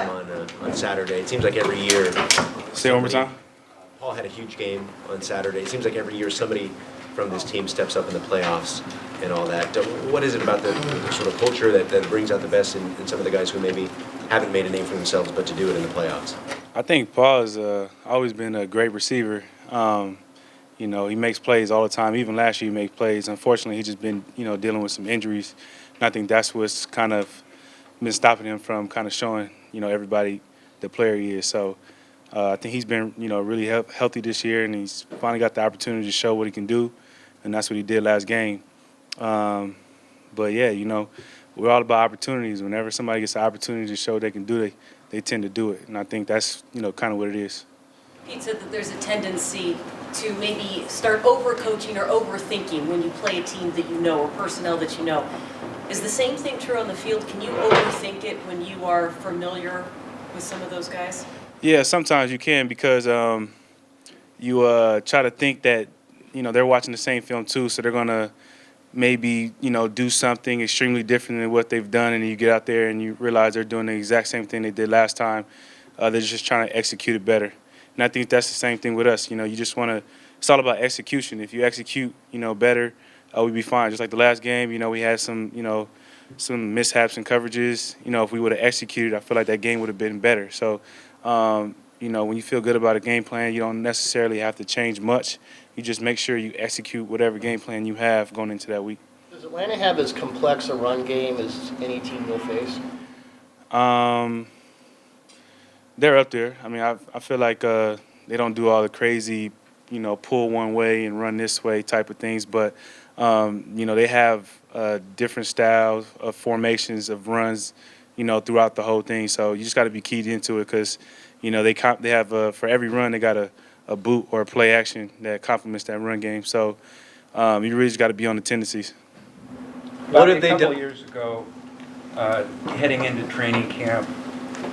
game on Saturday. It seems like every year. Say one more time. Paul had a huge game on Saturday. It seems like every year somebody from this team steps up in the playoffs and all that. What is it about the sort of culture that brings out the best in some of the guys who maybe haven't made a name for themselves, but to do it in the playoffs? I think Paul has always been a great receiver. He makes plays all the time. Even last year, he made plays. Unfortunately, he's just been, dealing with some injuries. And I think that's what's kind of been stopping him from kind of showing, everybody the player he is. So I think he's been, really healthy this year, and he's finally got the opportunity to show what he can do, and that's what he did last game. But, yeah, we're all about opportunities. Whenever somebody gets the opportunity to show what they can do, they tend to do it. And I think that's, kind of what it is. Pete said that there's a tendency to maybe start overcoaching or overthinking when you play a team that you know or personnel that you know. Is the same thing true on the field? Can you overthink it when you are familiar with some of those guys? Yeah, sometimes you can because you try to think that, they're watching the same film too, so they're going to maybe, do something extremely different than what they've done, and you get out there and you realize they're doing the exact same thing they did last time. They're just trying to execute it better. And I think that's the same thing with us. You just want to – it's all about execution. If you execute, better, we'd be fine. Just like the last game, we had some mishaps and coverages. If we would have executed, I feel like that game would have been better. So, when you feel good about a game plan, you don't necessarily have to change much. You just make sure you execute whatever game plan you have going into that week. Does Atlanta have as complex a run game as any team you'll face? They're up there. I mean, I feel like they don't do all the crazy, pull one way and run this way type of things. But, they have different styles of formations of runs, throughout the whole thing. So you just got to be keyed into it because, they have for every run they got a boot or a play action that complements that run game. So you really just got to be on the tendencies. What did they do? A couple years ago, heading into training camp,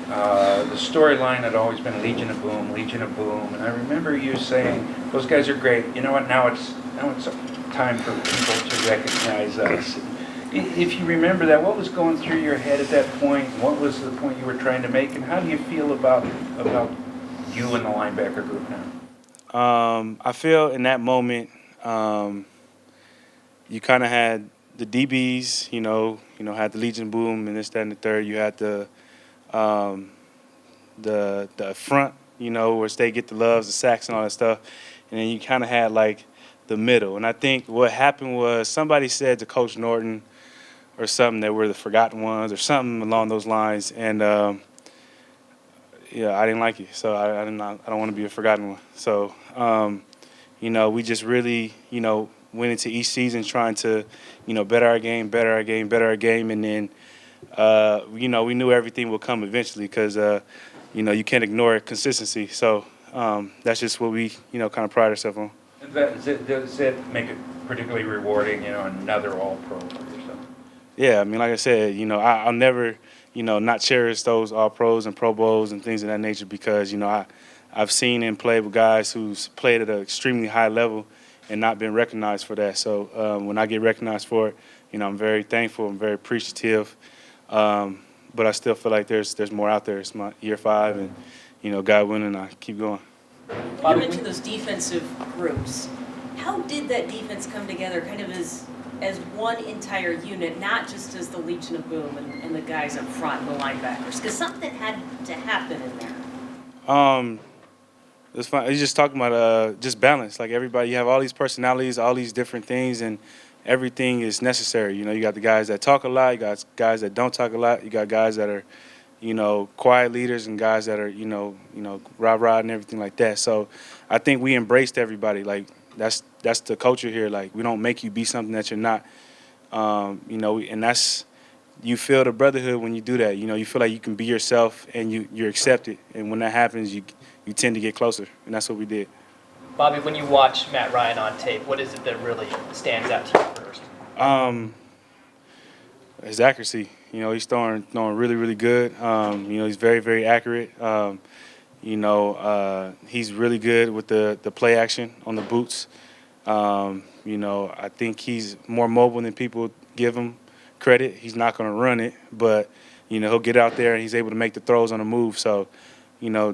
the storyline had always been Legion of Boom, and I remember you saying, "Those guys are great. You know what? Now it's time for people to recognize us." If you remember that, what was going through your head at that point? What was the point you were trying to make, and how do you feel about you and the linebacker group now? I feel in that moment, you kind of had the DBs, had the Legion Boom and this, that, and the third. You had the front, where they get the loves, the sacks, and all that stuff, and then you kind of had like the middle. And I think what happened was somebody said to Coach Norton or something that we're the forgotten ones or something along those lines, and I didn't like it, so I don't want to be a forgotten one. So we just really went into each season trying to better our game, and then. We knew everything would come eventually because, you can't ignore consistency. So that's just what we, kind of pride ourselves on. Does it make it particularly rewarding, another All-Pro for yourself? Yeah, I mean, like I said, I'll never, not cherish those All-Pros and Pro Bowls and things of that nature because, I've seen and played with guys who's played at an extremely high level and not been recognized for that. So when I get recognized for it, I'm very thankful. I'm very appreciative. But I still feel like there's more out there. It's my year 5, and God willing, I keep going. You mentioned those defensive groups. How did that defense come together, kind of as one entire unit, not just as the Legion of Boom and the guys up front, and the linebackers? Because something had to happen in there. It's fun. He's just talking about just balance. Like everybody, you have all these personalities, all these different things, and everything is necessary. You got the guys that talk a lot, you got guys that don't talk a lot, you got guys that are, quiet leaders and guys that are, rah-rah and everything like that. So I think we embraced everybody. Like that's the culture here. Like we don't make you be something that you're not. And that's you feel the brotherhood when you do that. You feel like you can be yourself and you're accepted. And when that happens, you tend to get closer. And that's what we did. Bobby, when you watch Matt Ryan on tape, what is it that really stands out to you first? His accuracy. He's throwing really, really good. He's very, very accurate. He's really good with the play action on the boots. I think he's more mobile than people give him credit. He's not going to run it, but, he'll get out there and he's able to make the throws on the move. So,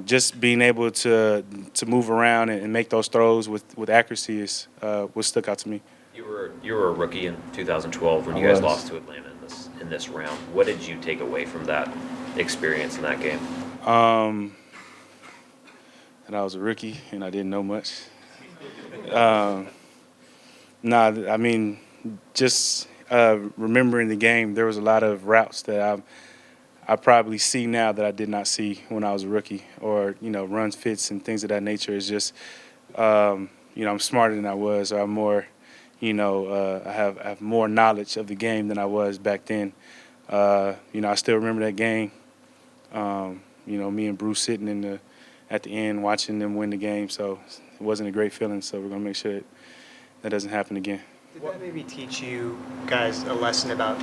just being able to move around and make those throws with accuracy is what stuck out to me. You were a rookie in 2012 when you guys lost to Atlanta in this round. What did you take away from that experience in that game? And I was a rookie and I didn't know much. I mean, just remembering the game, there was a lot of routes that I probably see now that I did not see when I was a rookie, or runs, fits, and things of that nature. It's just I'm smarter than I was, or I'm more, I have more knowledge of the game than I was back then. I still remember that game. Me and Bruce sitting at the end watching them win the game. So it wasn't a great feeling. So we're gonna make sure that doesn't happen again. Did that maybe teach you guys a lesson about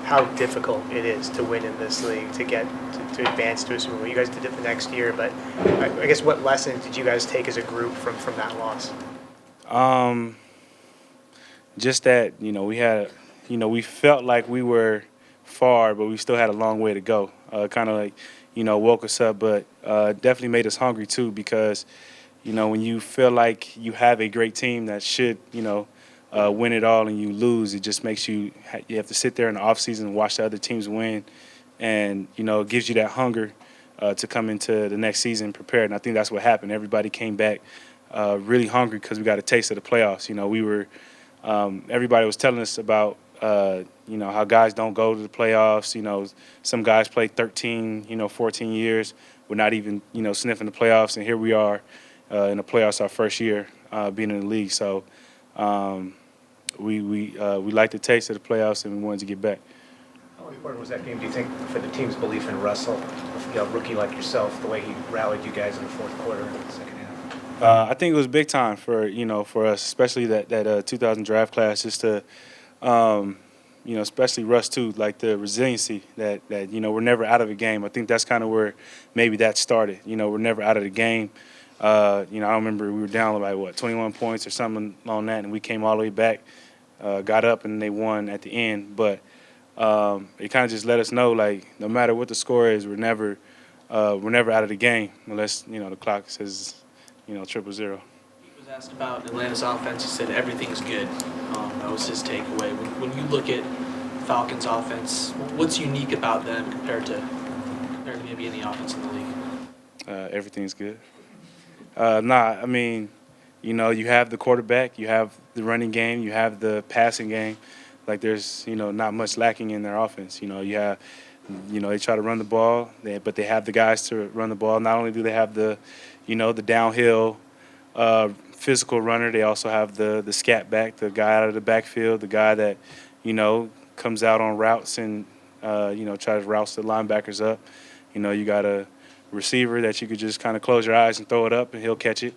how difficult it is to win in this league, to get to advance to a Super Bowl? You guys did it the next year, but I guess what lessons did you guys take as a group from that loss? Just that we had, we felt like we were far, but we still had a long way to go. Kind of like woke us up, but definitely made us hungry too, because when you feel like you have a great team that should win it all and you lose, it just makes you have to sit there in the offseason and watch the other teams win, and it gives you that hunger to come into the next season prepared. And I think that's what happened. Everybody came back really hungry because we got a taste of the playoffs. We were everybody was telling us about how guys don't go to the playoffs. Some guys play 13, 14 years. We're not even, sniffing the playoffs, and here we are in the playoffs our first year being in the league. So we liked the taste of the playoffs, and we wanted to get back. How important was that game, do you think, for the team's belief in Russell, a rookie like yourself, the way he rallied you guys in the fourth quarter and the second half? I think it was big time for for us, especially that 2000 draft class, just to especially Russ too, like the resiliency that we're never out of a game. I think that's kind of where maybe that started. We're never out of the game. I remember we were down by 21 points or something on that, and we came all the way back, got up, and they won at the end. But it kind of just let us know, like, no matter what the score is, we're never out of the game unless the clock says 000. He was asked about Atlanta's offense. He said everything's good. That was his takeaway. When you look at Falcons' offense, what's unique about them compared to maybe any offense in the league? Everything's good. I mean, you have the quarterback, you have the running game, you have the passing game. Like, there's not much lacking in their offense. You have they try to run the ball, but they have the guys to run the ball. Not only do they have the the downhill physical runner, they also have the scat back, the guy out of the backfield, the guy that comes out on routes and tries to route the linebackers up. You got a receiver that you could just kind of close your eyes and throw it up and he'll catch it.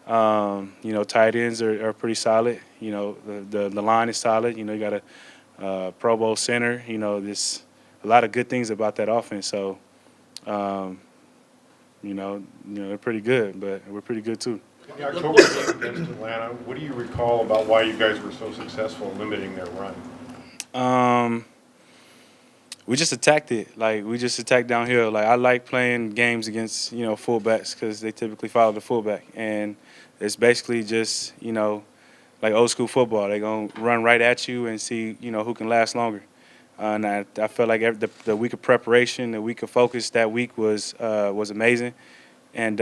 Tight ends are pretty solid. The line is solid. You got a Pro Bowl center. There's a lot of good things about that offense. So they're pretty good, but we're pretty good too. The October game against Atlanta, what do you recall about why you guys were so successful in limiting their run? We just attacked it. Like, we just attacked downhill. Like, I like playing games against, fullbacks because they typically follow the fullback. And it's basically just, like old school football. They're going to run right at you and see, who can last longer. And I felt like the week of preparation, the week of focus that week was amazing. And,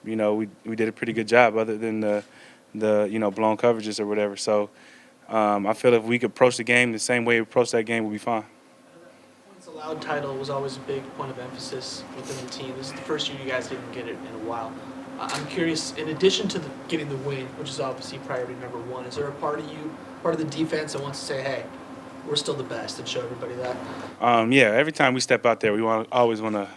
we did a pretty good job other than the blown coverages or whatever. So I feel if we could approach the game the same way we approached that game, we'll be fine. Points allowed title was always a big point of emphasis within the team. This is the first year you guys didn't get it in a while. I'm curious, in addition to getting the win, which is obviously priority number one, is there a part of the defense that wants to say, hey, we're still the best, and show everybody that? Yeah, every time we step out there, we always want to,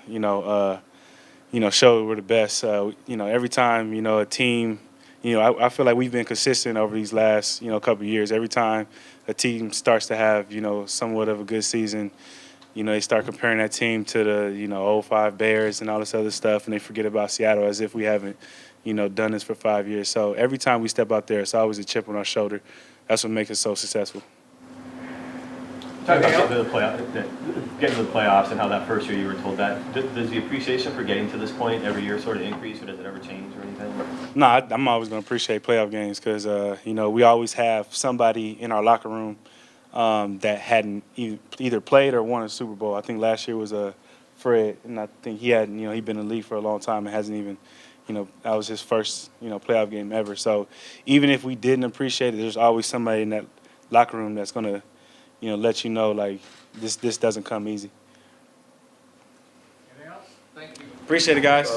show we're the best. Every time, a team, I feel like we've been consistent over these last, couple of years. Every time a team starts to have, somewhat of a good season, they start comparing that team to the, 05 Bears and all this other stuff, and they forget about Seattle as if we haven't, done this for 5 years. So every time we step out there, it's always a chip on our shoulder. That's what makes us so successful. Talking about getting to the playoffs and how that first year you were told that, does the appreciation for getting to this point every year sort of increase, or does it ever change or anything? No, I'm always going to appreciate playoff games because, we always have somebody in our locker room that hadn't either played or won a Super Bowl. I think last year was Fred, and I think he hadn't, he'd been in the league for a long time and hasn't even, that was his first, playoff game ever. So even if we didn't appreciate it, there's always somebody in that locker room that's going to, let you know, like, this doesn't come easy. Anything else? Thank you. Appreciate it, guys.